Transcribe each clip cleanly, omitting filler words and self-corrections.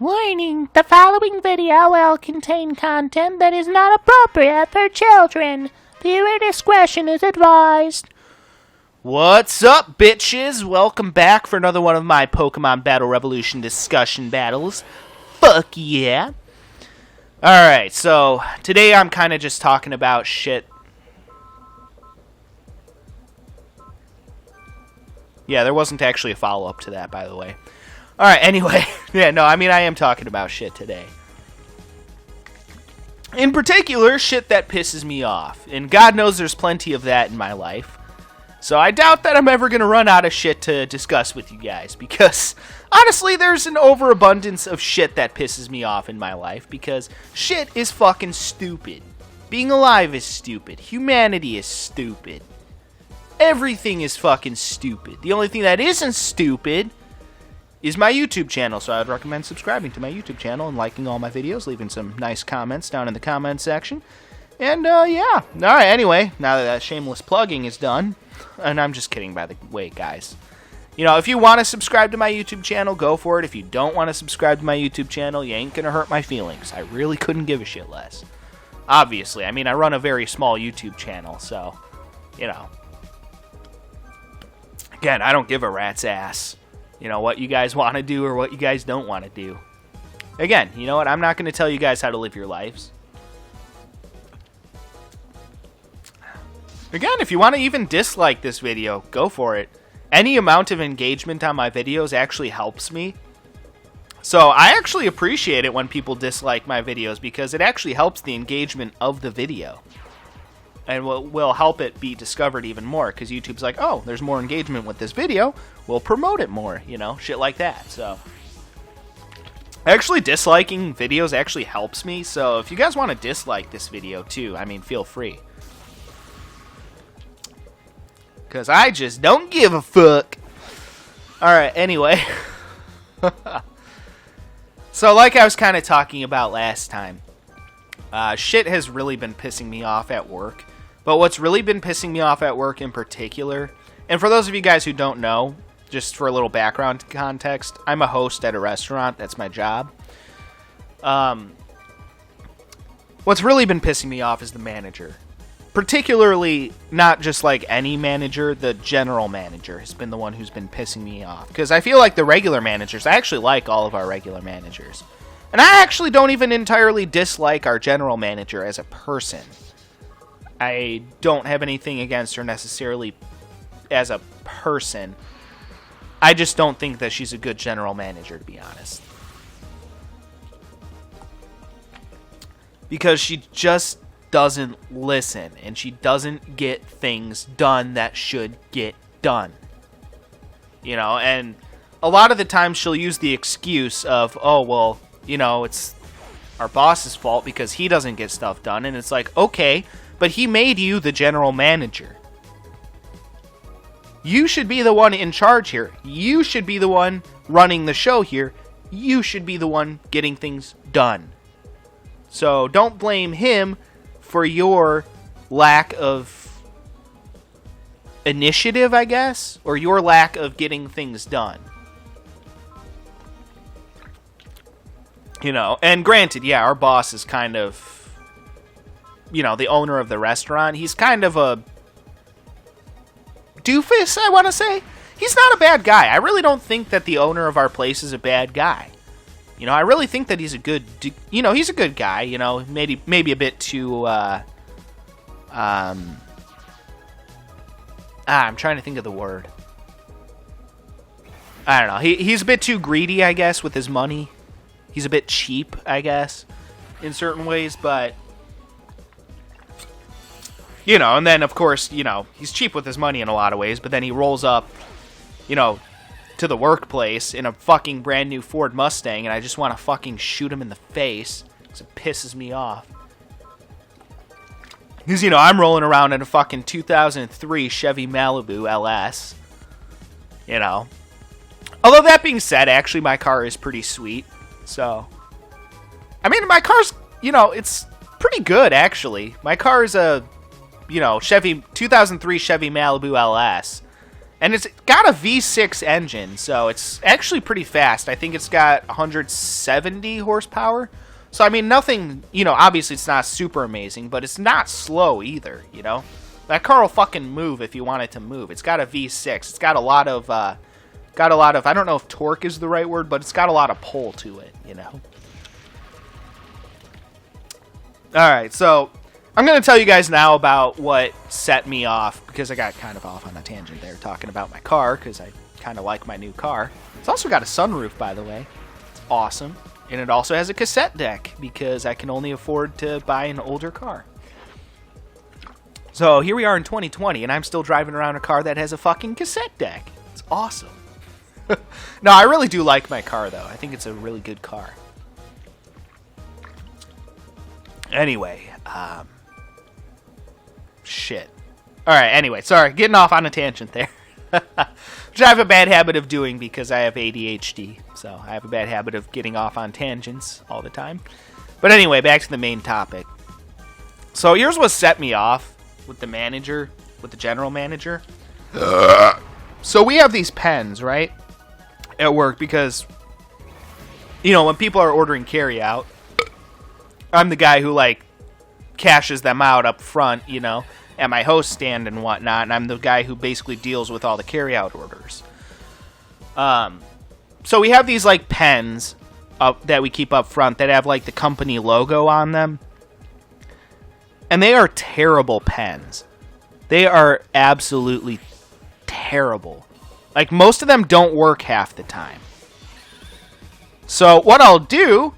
Warning, the following video will contain content that is not appropriate for children. Viewer discretion is advised. What's up, bitches? Welcome back for another one of my Pokemon Battle Revolution discussion battles. Fuck yeah. Alright, so today I'm kind of just talking about shit. Yeah, there wasn't actually a follow-up to that, by the way. Alright, anyway. Yeah, no, I mean, I am talking about shit today. In particular, shit that pisses me off. And God knows there's plenty of that in my life. So I doubt that I'm ever going to run out of shit to discuss with you guys. Because, honestly, there's an overabundance of shit that pisses me off in my life. Because shit is fucking stupid. Being alive is stupid. Humanity is stupid. Everything is fucking stupid. The only thing that isn't stupid is my YouTube channel, so I'd recommend subscribing to my YouTube channel and liking all my videos, leaving some nice comments down in the comment section. And, yeah. Alright, anyway, now that shameless plugging is done, and I'm just kidding, by the way, guys. You know, if you want to subscribe to my YouTube channel, go for it. If you don't want to subscribe to my YouTube channel, you ain't gonna hurt my feelings. I really couldn't give a shit less. Obviously, I mean, I run a very small YouTube channel, so, you know. Again, I don't give a rat's ass. You know, what you guys want to do or what you guys don't want to do. Again, you know what? I'm not going to tell you guys how to live your lives. Again, if you want to even dislike this video, go for it. Any amount of engagement on my videos actually helps me. So I actually appreciate it when people dislike my videos because it actually helps the engagement of the video. And will help it be discovered even more, because YouTube's like, oh, there's more engagement with this video, we'll promote it more, you know, shit like that. So, actually disliking videos actually helps me, so if you guys want to dislike this video too, I mean, feel free. Because I just don't give a fuck. Alright, anyway. So, like I was kind of talking about last time, shit has really been pissing me off at work. But what's really been pissing me off at work in particular, and for those of you guys who don't know, just for a little background context, I'm a host at a restaurant. That's my job. What's really been pissing me off is the manager. Particularly, not just like any manager, the general manager has been the one who's been pissing me off. Because I feel like the regular managers, I actually like all of our regular managers. And I actually don't even entirely dislike our general manager as a person. I don't have anything against her necessarily as a person. I just don't think that she's a good general manager, to be honest. Because she just doesn't listen, and she doesn't get things done that should get done. You know, and a lot of the times she'll use the excuse of, oh, well, you know, it's our boss's fault because he doesn't get stuff done. And it's like, okay, but he made you the general manager. You should be the one in charge here. You should be the one running the show here. You should be the one getting things done. So don't blame him for your lack of initiative, I guess, or your lack of getting things done. You know, and granted, yeah, our boss is kind of, you know, the owner of the restaurant. He's kind of a doofus, I want to say. He's not a bad guy. I really don't think that the owner of our place is a bad guy. You know, I really think that he's a good, you know, he's a good guy, you know, maybe a bit too, I'm trying to think of the word. I don't know. He's a bit too greedy, I guess, with his money. He's a bit cheap, I guess, in certain ways, but, you know, and then, of course, you know, he's cheap with his money in a lot of ways, but then he rolls up, you know, to the workplace in a fucking brand new Ford Mustang, and I just want to fucking shoot him in the face, because it pisses me off. Because, you know, I'm rolling around in a fucking 2003 Chevy Malibu LS, you know. Although, that being said, actually, my car is pretty sweet. So, I mean, my car's, you know, it's pretty good, actually. My car is a, you know, 2003 Chevy Malibu LS. And it's got a V6 engine, so it's actually pretty fast. I think it's got 170 horsepower. So, I mean, nothing, you know, obviously it's not super amazing, but it's not slow either, you know? That car will fucking move if you want it to move. It's got a V6. It's got a lot of, I don't know if torque is the right word, but it's got a lot of pull to it, you know? Alright, so I'm going to tell you guys now about what set me off, because I got kind of off on a tangent there talking about my car, because I kind of like my new car. It's also got a sunroof, by the way. It's awesome. And it also has a cassette deck, because I can only afford to buy an older car. So here we are in 2020, and I'm still driving around a car that has a fucking cassette deck. It's awesome. No, I really do like my car, though. I think it's a really good car. Anyway, shit. Alright, anyway, sorry, getting off on a tangent there. Which I have a bad habit of doing because I have ADHD. So I have a bad habit of getting off on tangents all the time. But anyway, back to the main topic. So here's what set me off with the manager, with the general manager. So we have these pens, right, at work because, you know, when people are ordering carry-out, I'm the guy who, like, cashes them out up front, you know, at my host stand and whatnot, and I'm the guy who basically deals with all the carry-out orders. So we have these, like, pens that we keep up front that have, like, the company logo on them. And they are terrible pens. They are absolutely terrible. Like, most of them don't work half the time. So what I'll do,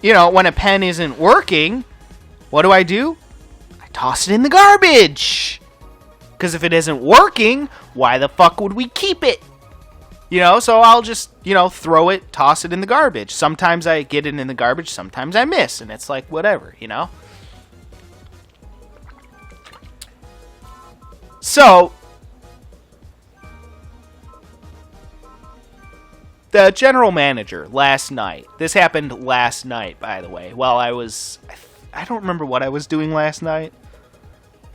you know, when a pen isn't working, what do? I toss it in the garbage. Because if it isn't working, why the fuck would we keep it? You know, so I'll just, you know, throw it, toss it in the garbage. Sometimes I get it in the garbage, sometimes I miss, and it's like, whatever, you know? So, the general manager last night, this happened last night, by the way, while I don't remember what I was doing last night.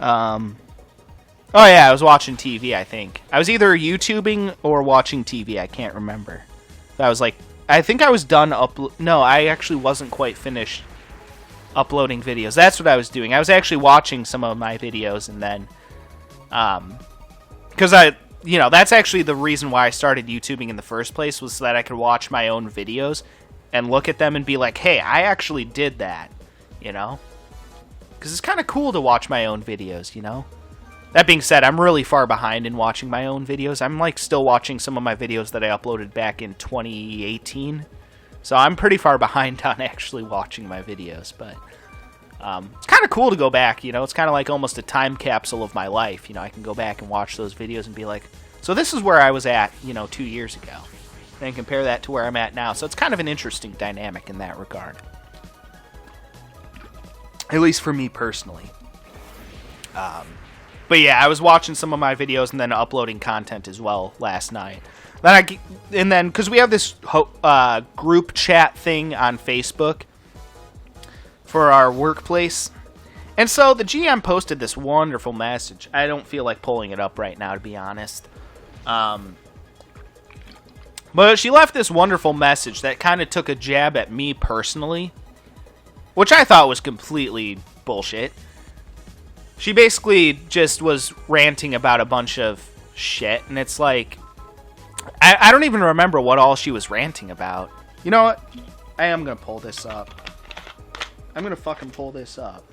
Oh yeah, I was watching TV, I think. I was either YouTubing or watching TV, I can't remember. I was like, I think I was done no, I actually wasn't quite finished uploading videos. That's what I was doing. I was actually watching some of my videos and then, because you know, that's actually the reason why I started YouTubing in the first place, was so that I could watch my own videos and look at them and be like, hey, I actually did that, you know? Because it's kind of cool to watch my own videos, you know? That being said, I'm really far behind in watching my own videos. I'm, like, still watching some of my videos that I uploaded back in 2018. So I'm pretty far behind on actually watching my videos, but it's kind of cool to go back, you know? It's kind of like almost a time capsule of my life. You know, I can go back and watch those videos and be like, so this is where I was at, you know, 2 years ago. And compare that to where I'm at now. So it's kind of an interesting dynamic in that regard. At least for me personally. But yeah, I was watching some of my videos and then uploading content as well last night. Then because we have this group chat thing on Facebook for our workplace. And so the GM posted this wonderful message. I don't feel like pulling it up right now, to be honest. But she left this wonderful message that kind of took a jab at me personally, which I thought was completely bullshit. She basically just was ranting about a bunch of shit, and it's like, I don't even remember what all she was ranting about. You know what? I am going to pull this up. I'm going to fucking pull this up.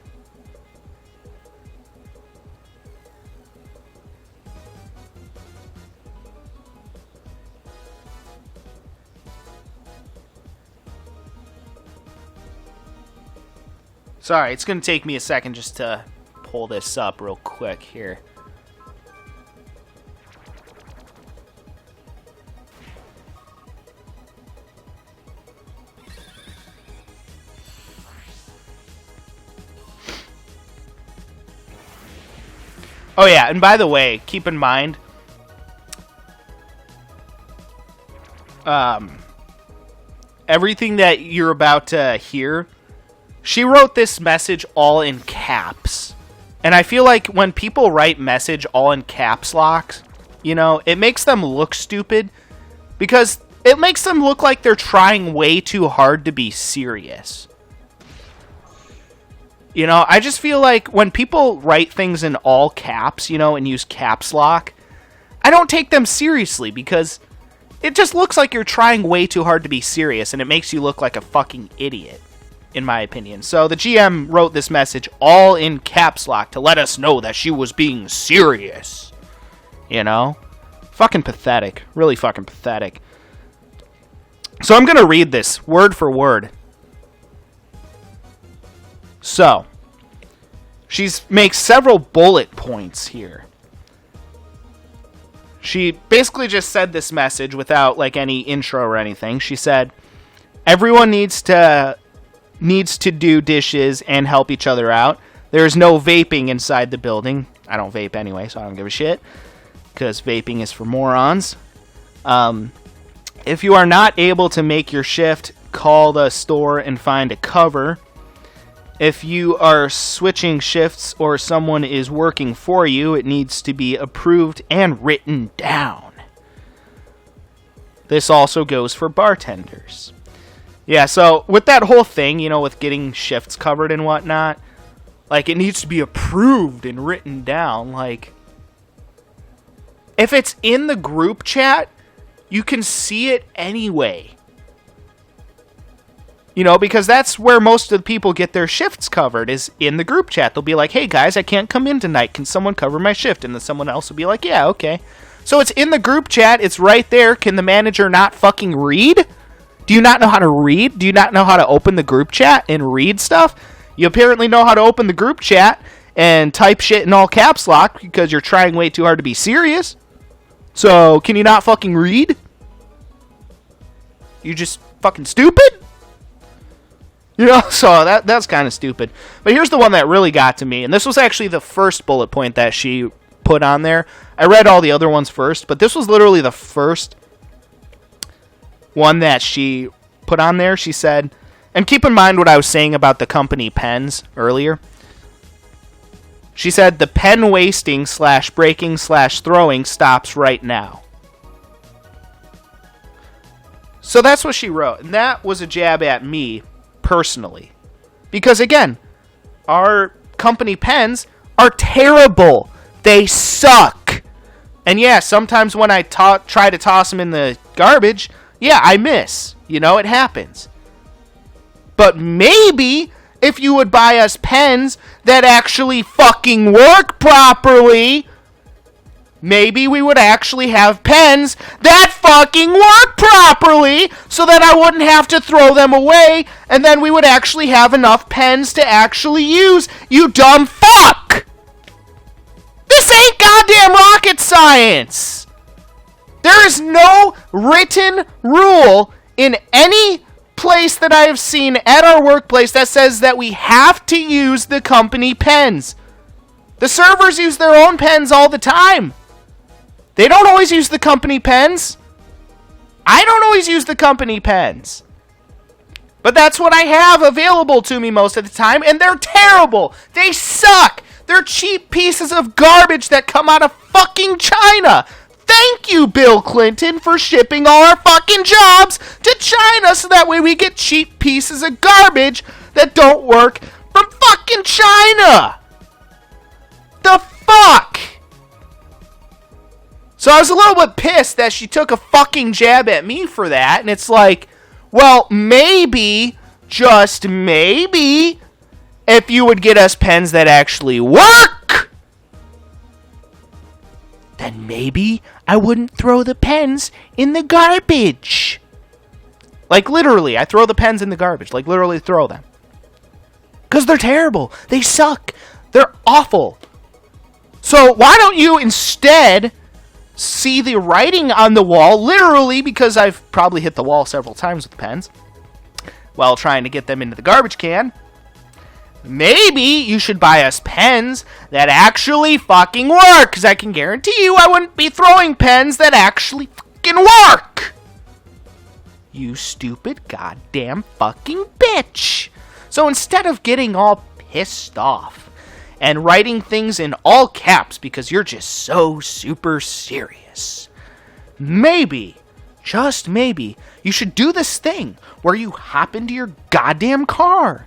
Sorry, it's going to take me a second just to pull this up real quick here. Oh yeah, and by the way, keep in mind, everything that you're about to hear, she wrote this message all in caps. And I feel like when people write message all in caps locks, You know, it makes them look stupid because it makes them look like they're trying way too hard to be serious. You know, I just feel like when people write things in all caps, you know, and use caps lock, I don't take them seriously because it just looks like you're trying way too hard to be serious, and it makes you look like a fucking idiot, in my opinion. So the GM wrote this message all in caps lock to let us know that she was being serious. You know? Fucking pathetic. Really fucking pathetic. So I'm going to read this word for word. So, she makes several bullet points here. She basically just said this message without like any intro or anything. She said, everyone needs to do dishes and help each other out. There's no vaping inside the building. I don't vape anyway, so I don't give a shit. Because vaping is for morons. If you are not able to make your shift, call the store and find a cover. If you are switching shifts or someone is working for you, it needs to be approved and written down. This also goes for bartenders. Yeah, so with that whole thing, you know, with getting shifts covered and whatnot, like, it needs to be approved and written down. Like, if it's in the group chat, you can see it anyway. You know, because that's where most of the people get their shifts covered, is in the group chat. They'll be like, hey guys, I can't come in tonight. Can someone cover my shift? And then someone else will be like, yeah, okay. So it's in the group chat. It's right there. Can the manager not fucking read? Do you not know how to read? Do you not know how to open the group chat and read stuff? You apparently know how to open the group chat and type shit in all caps lock because you're trying way too hard to be serious. So, can you not fucking read? You just fucking stupid? You know, so that's kind of stupid. But here's the one that really got to me, and this was actually the first bullet point that she put on there. I read all the other ones first, but this was literally the first one that she put on there. She said, and keep in mind what I was saying about the company pens earlier. She said, the pen wasting / breaking / throwing stops right now. So that's what she wrote, and that was a jab at me personally. Because again, our company pens are terrible. They suck. And yeah, sometimes when I try to toss them in the garbage, yeah, I miss. You know, it happens. But maybe if you would buy us pens that actually fucking work properly, maybe we would actually have pens that fucking work properly so that I wouldn't have to throw them away, and then we would actually have enough pens to actually use, you dumb fuck! This ain't goddamn rocket science! There is no written rule in any place that I have seen at our workplace that says that we have to use the company pens. The servers use their own pens all the time. They don't always use the company pens. I don't always use the company pens. But that's what I have available to me most of the time, and they're terrible. They suck. They're cheap pieces of garbage that come out of fucking China. Thank you, Bill Clinton, for shipping all our fucking jobs to China so that way we get cheap pieces of garbage that don't work from fucking China. The fuck? So I was a little bit pissed that she took a fucking jab at me for that, and it's like, well, maybe, just maybe, if you would get us pens that actually work, then maybe I wouldn't throw the pens in the garbage. Like, literally, I throw the pens in the garbage. Like, literally throw them. Because they're terrible. They suck. They're awful. So why don't you instead see the writing on the wall, literally, because I've probably hit the wall several times with pens while trying to get them into the garbage can. Maybe you should buy us pens that actually fucking work, because I can guarantee you I wouldn't be throwing pens that actually fucking work. You stupid goddamn fucking bitch. So instead of getting all pissed off and writing things in all caps because you're just so super serious. Maybe, just maybe, you should do this thing where you hop into your goddamn car,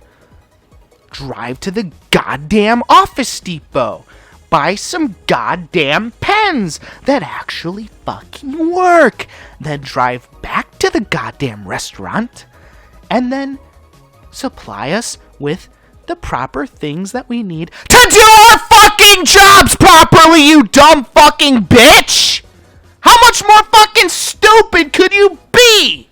drive to the goddamn Office Depot, buy some goddamn pens that actually fucking work, then drive back to the goddamn restaurant, and then supply us with the proper things that we need to do our fucking jobs properly, you dumb fucking bitch! How much more fucking stupid could you be?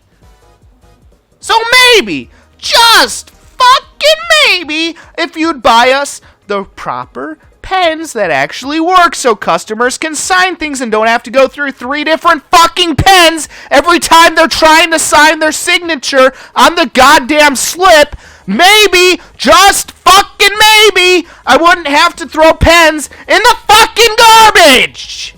So maybe, just fucking maybe, if you'd buy us the proper pens that actually work so customers can sign things and don't have to go through 3 different fucking pens every time they're trying to sign their signature on the goddamn slip, maybe, just fucking maybe, I wouldn't have to throw pens in the fucking garbage!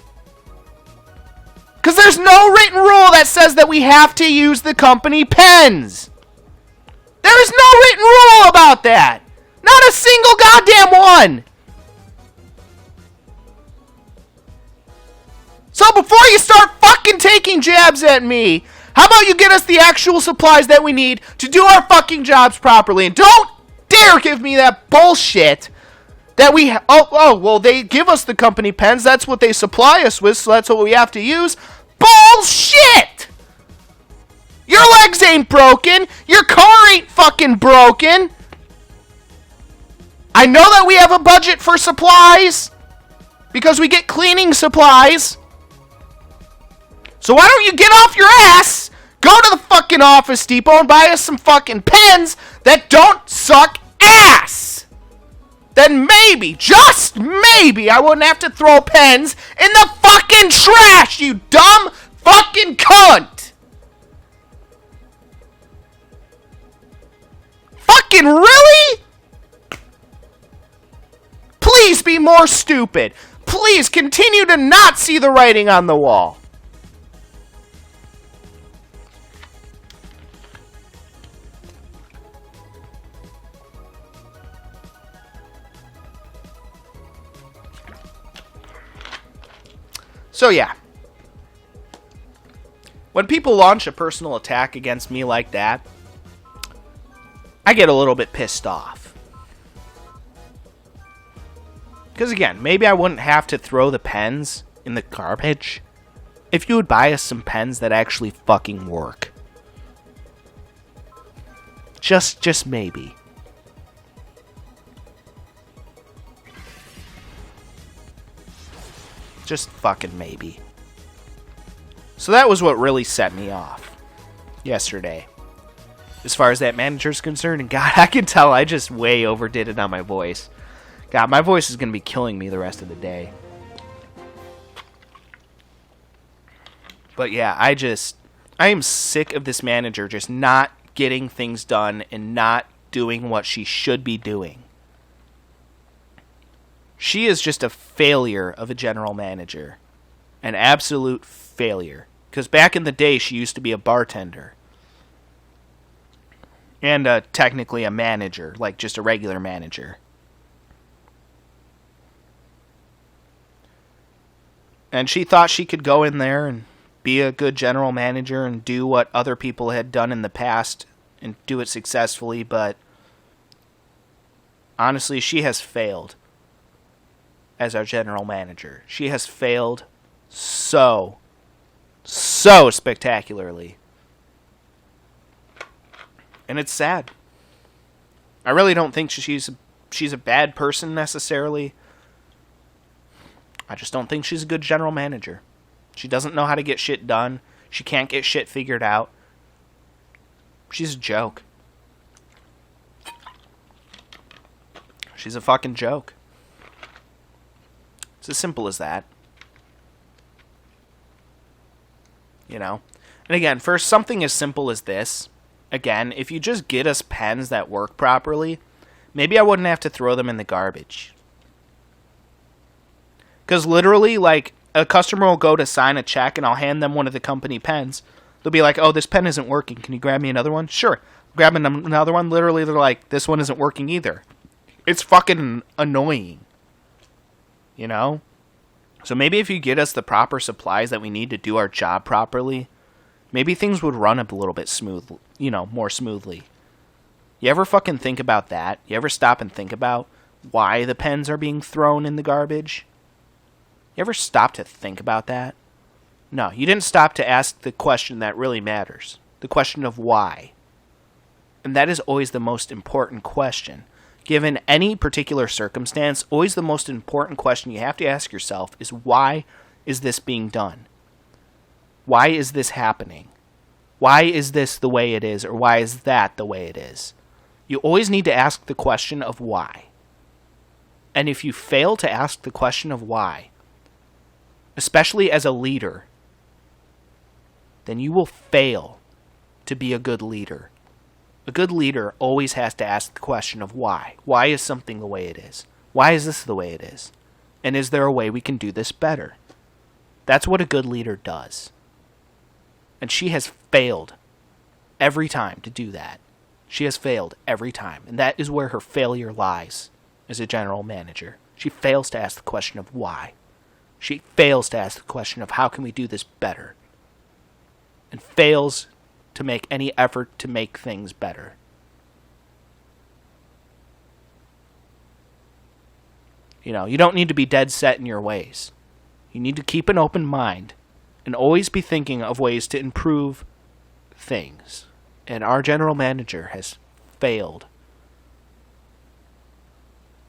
Because there's no written rule that says that we have to use the company pens. There is no written rule about that. Not a single goddamn one. So before you start fucking taking jabs at me, how about you get us the actual supplies that we need to do our fucking jobs properly? And don't dare give me that bullshit that we well, they give us the company pens. That's what they supply us with, so that's what we have to use. Bullshit! Your legs ain't broken. Your car ain't fucking broken. I know that we have a budget for supplies because we get cleaning supplies. So why don't you get off your ass, go to the fucking Office Depot and buy us some fucking pens that don't suck ass? Then maybe, just maybe, I wouldn't have to throw pens in the fucking trash, you dumb fucking cunt! Fucking really? Please be more stupid. Please continue to not see the writing on the wall. So yeah, when people launch a personal attack against me like that, I get a little bit pissed off. Because again, maybe I wouldn't have to throw the pens in the garbage if you would buy us some pens that actually fucking work. Just maybe. Just fucking maybe. So that was what really set me off yesterday, as far as that manager's concerned. And God, I can tell I just way overdid it on my voice. God, my voice is going to be killing me the rest of the day. But yeah, I am sick of this manager just not getting things done and not doing what she should be doing. She is just a failure of a general manager. An absolute failure. Because back in the day, she used to be a bartender. And technically a manager, like just a regular manager. And she thought she could go in there and be a good general manager and do what other people had done in the past and do it successfully, but honestly, she has failed as our general manager. She has failed so spectacularly. And it's sad. I really don't think she's a bad person necessarily. I just don't think she's a good general manager. She doesn't know how to get shit done. She can't get shit figured out. She's a joke. She's a fucking joke. It's as simple as that. You know? And again, for something as simple as this, again, if you just get us pens that work properly, maybe I wouldn't have to throw them in the garbage. Because literally, like, a customer will go to sign a check and I'll hand them one of the company pens. They'll be like, oh, this pen isn't working. Can you grab me another one? Sure. Grab another one. Literally, they're like, this one isn't working either. It's fucking annoying. you know? So maybe if you get us the proper supplies that we need to do our job properly, maybe things would run a little bit more smoothly. You ever fucking think about that? You ever stop and think about why the pens are being thrown in the garbage? You ever stop to think about that? No, you didn't stop to ask the question that really matters. The question of why. And that is always the most important question. Given any particular circumstance, always the most important question you have to ask yourself is, why is this being done? Why is this happening? Why is this the way it is, or why is that the way it is? You always need to ask the question of why. And if you fail to ask the question of why, especially as a leader, then you will fail to be a good leader. A good leader always has to ask the question of why. Why is something the way it is? Why is this the way it is? And is there a way we can do this better? That's what a good leader does. And she has failed every time to do that. She has failed every time. And that is where her failure lies as a general manager. She fails to ask the question of why. She fails to ask the question of how can we do this better? And fails to make any effort to make things better. You know, you don't need to be dead set in your ways. You need to keep an open mind and always be thinking of ways to improve things. And our general manager has failed.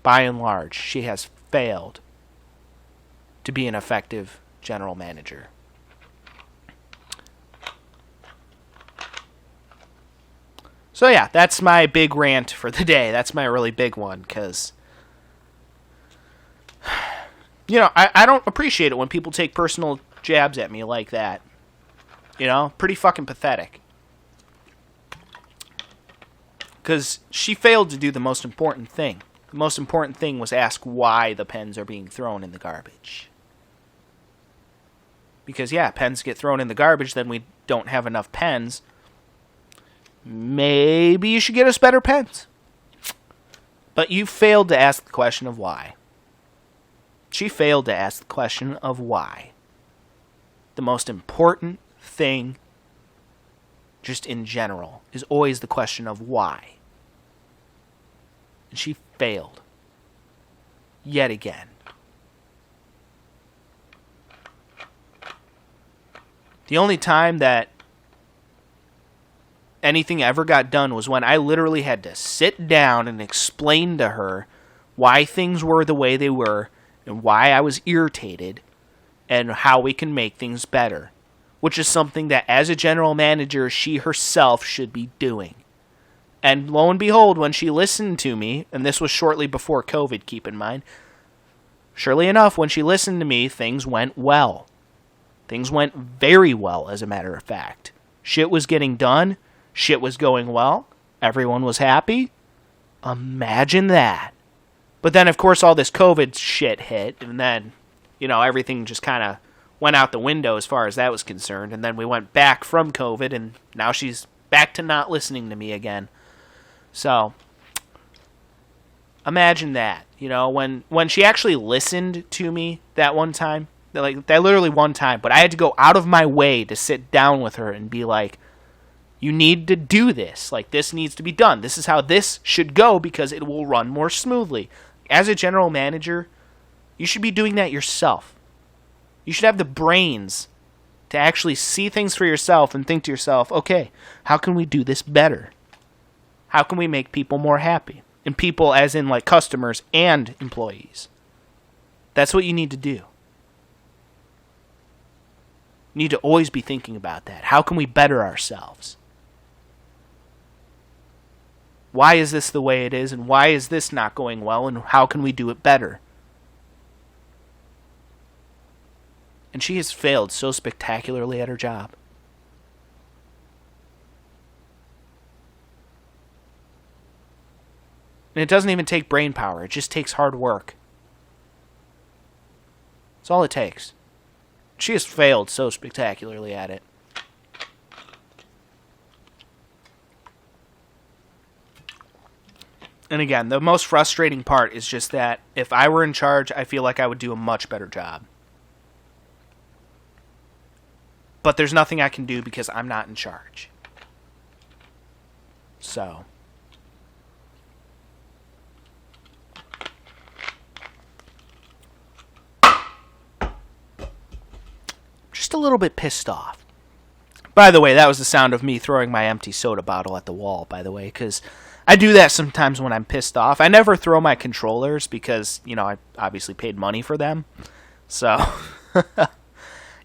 By and large, she has failed to be an effective general manager. So yeah, that's my big rant for the day. That's my really big one, because, you know, I don't appreciate it when people take personal jabs at me like that. You know, pretty fucking pathetic. Because she failed to do the most important thing. The most important thing was ask why the pens are being thrown in the garbage. Because, yeah, pens get thrown in the garbage, then we don't have enough pens. Maybe you should get us better pens. But you failed to ask the question of why. She failed to ask the question of why. The most important thing, just in general, is always the question of why. And she failed. Yet again. The only time that anything ever got done was when I literally had to sit down and explain to her why things were the way they were and why I was irritated and how we can make things better, which is something that as a general manager she herself should be doing. And lo and behold, when she listened to me, and this was shortly before COVID, keep in mind, surely enough, when she listened to me, things went well. Things went very well, as a matter of fact. Shit was getting done. Shit was going well. Everyone was happy. Imagine that. But then, of course, all this COVID shit hit, and then, you know, everything just kind of went out the window as far as that was concerned. And then we went back from COVID, and now she's back to not listening to me again. So, imagine that. You know, when she actually listened to me that one time, like that literally one time, but I had to go out of my way to sit down with her and be like, you need to do this. Like, this needs to be done. This is how this should go because it will run more smoothly. As a general manager, you should be doing that yourself. You should have the brains to actually see things for yourself and think to yourself, okay, how can we do this better? How can we make people more happy? And people as in like customers and employees. That's what you need to do. You need to always be thinking about that. How can we better ourselves? Why is this the way it is, and why is this not going well, and how can we do it better? And she has failed so spectacularly at her job. And it doesn't even take brain power. It just takes hard work. That's all it takes. She has failed so spectacularly at it. And again, the most frustrating part is just that if I were in charge, I feel like I would do a much better job. But there's nothing I can do because I'm not in charge. So. Just a little bit pissed off. By the way, that was the sound of me throwing my empty soda bottle at the wall, by the way, because I do that sometimes when I'm pissed off. I never throw my controllers because, I obviously paid money for them. So,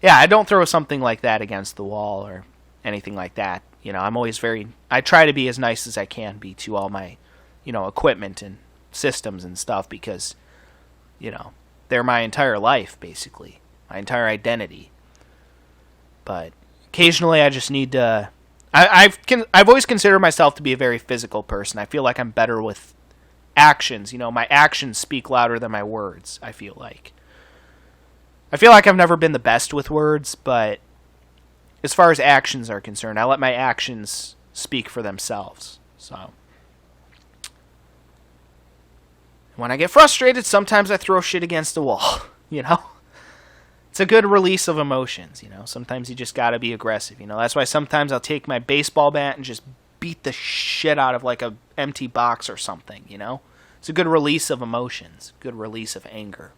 yeah, I don't throw something like that against the wall or anything like that. I'm always I try to be as nice as I can be to all my, equipment and systems and stuff because, they're my entire life, basically. My entire identity. But occasionally I just need to... I've always considered myself to be a very physical person. I feel like I'm better with actions. My actions speak louder than my words, I feel like. I feel like I've never been the best with words, but as far as actions are concerned, I let my actions speak for themselves. So when I get frustrated, sometimes I throw shit against the wall, It's a good release of emotions, Sometimes you just gotta be aggressive, That's why sometimes I'll take my baseball bat and just beat the shit out of like a empty box or something, It's a good release of emotions, good release of anger.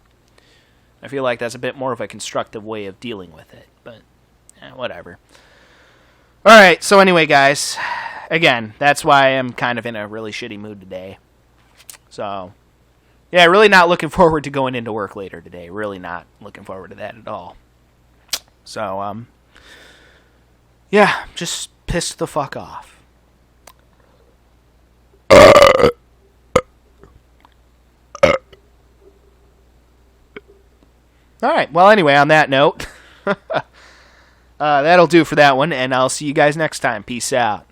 I feel like that's a bit more of a constructive way of dealing with it, but whatever. Alright, so anyway, guys, again, that's why I'm kind of in a really shitty mood today. So... yeah, really not looking forward to going into work later today. Really not looking forward to that at all. So, yeah, just pissed the fuck off. Alright, well, anyway, on that note, that'll do for that one, and I'll see you guys next time. Peace out.